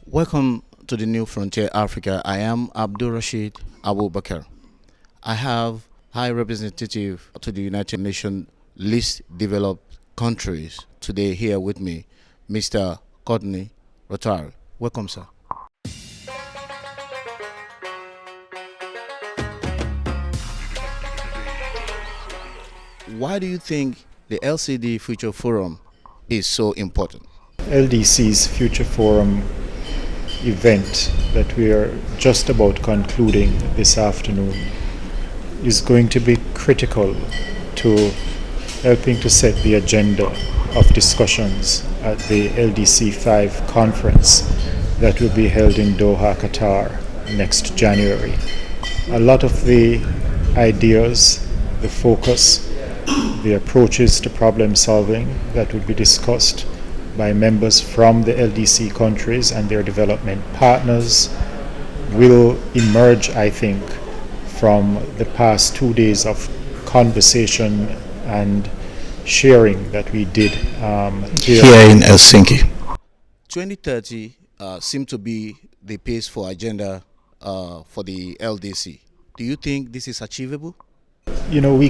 Welcome to the New Frontier Africa. I am AbdulRasheed Abubakar. I have High Representative to the United Nations least developed countries today here with me, Mr. Courtenay, Rattray. Welcome, sir. Why do you think the LCD Future Forum is so important? LDC's Future Forum event that we are just about concluding this afternoon is going to be critical to helping to set the agenda of discussions at the LDC 5 conference that will be held in Doha, Qatar next January. A lot of the ideas, the focus, the approaches to problem solving that will be discussed by members from the LDC countries and their development partners will emerge, I think, from the past 2 days of conversation and sharing that we did here in Helsinki. 2030 seemed to be the pace for agenda for the LDC. Do you think this is achievable? You know, we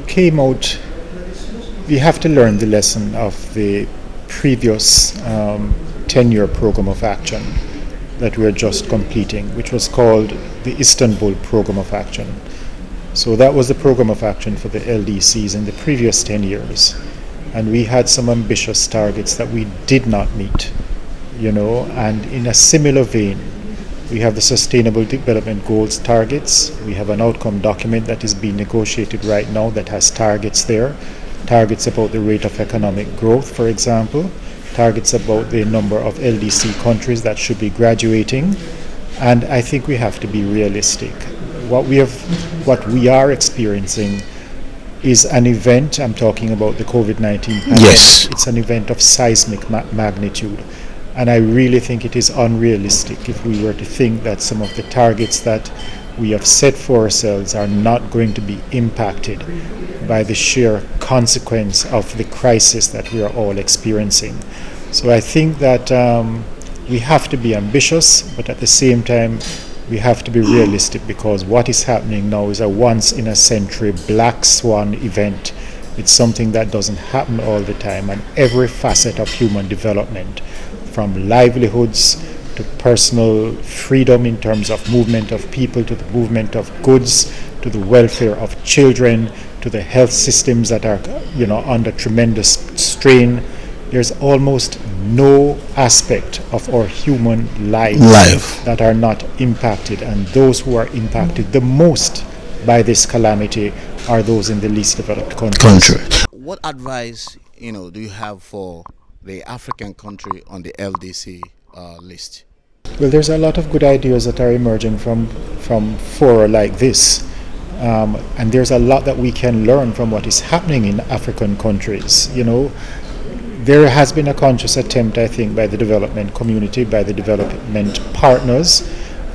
have to learn the lesson of the previous 10-year program of action that we are just completing, which was called the Istanbul Program of Action. So that was the program of action for the LDCs in the previous 10 years. And we had some ambitious targets that we did not meet, and in a similar vein, we have the Sustainable Development Goals targets. We have an outcome document that is being negotiated right now that has targets there. Targets about the rate of economic growth, for example, targets about the number of LDC countries that should be graduating, and I think we have to be realistic. What we are experiencing is an event. I'm talking about the COVID-19 pandemic. Yes. It's an event of seismic magnitude, and I really think it is unrealistic if we were to think that some of the targets that we have set for ourselves are not going to be impacted by the sheer consequence of the crisis that we are all experiencing. So I think that we have to be ambitious, but at the same time we have to be realistic, because what is happening now is a once-in-a-century black swan event. It's something that doesn't happen all the time, and every facet of human development, from livelihoods to personal freedom in terms of movement of people, to the movement of goods, to the welfare of children, to the health systems that are under tremendous strain. There's almost no aspect of our human life that are not impacted, and those who are impacted the most by this calamity are those in the least developed countries. What advice do you have for the African country on the LDC list? Well, there's a lot of good ideas that are emerging from fora like this, and there's a lot that we can learn from what is happening in African countries. There has been a conscious attempt, I think, by the development community, by the development partners,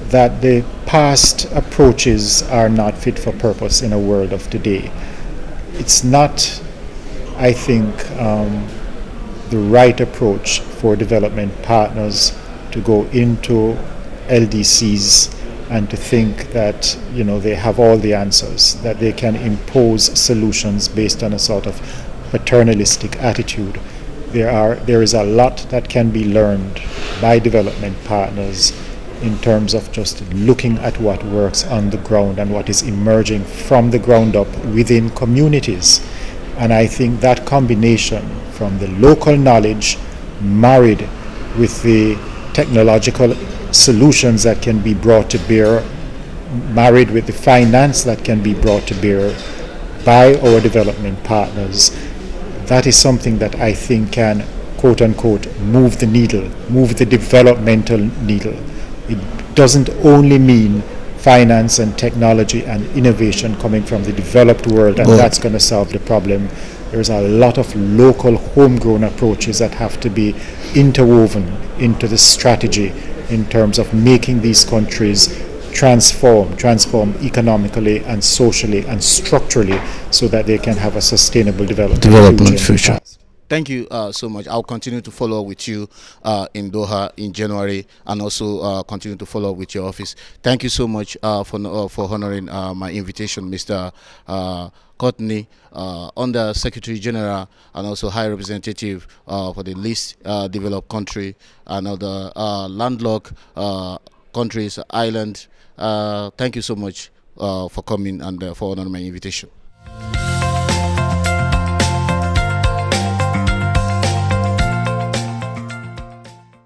that the past approaches are not fit for purpose in a world of today. It's not, I think, the right approach for development partners to go into LDCs and to think that they have all the answers, that they can impose solutions based on a sort of paternalistic attitude. There is a lot that can be learned by development partners in terms of just looking at what works on the ground and what is emerging from the ground up within communities. And I think that combination from the local knowledge married with the technological solutions that can be brought to bear, married with the finance that can be brought to bear by our development partners, that is something that I think can, quote unquote, move the needle, move the developmental needle. It doesn't only mean finance and technology and innovation coming from the developed world, and that's going to solve the problem. There's a lot of local homegrown approaches that have to be interwoven into the strategy in terms of making these countries transform economically and socially and structurally, so that they can have a sustainable Development future. future. Thank you so much. I'll continue to follow up with you in Doha in January, and also continue to follow up with your office. Thank you so much for honoring my invitation, Mr. Courtenay, Under Secretary General and also High Representative for the least developed country and other landlocked countries, island. Thank you so much for coming and for honoring my invitation.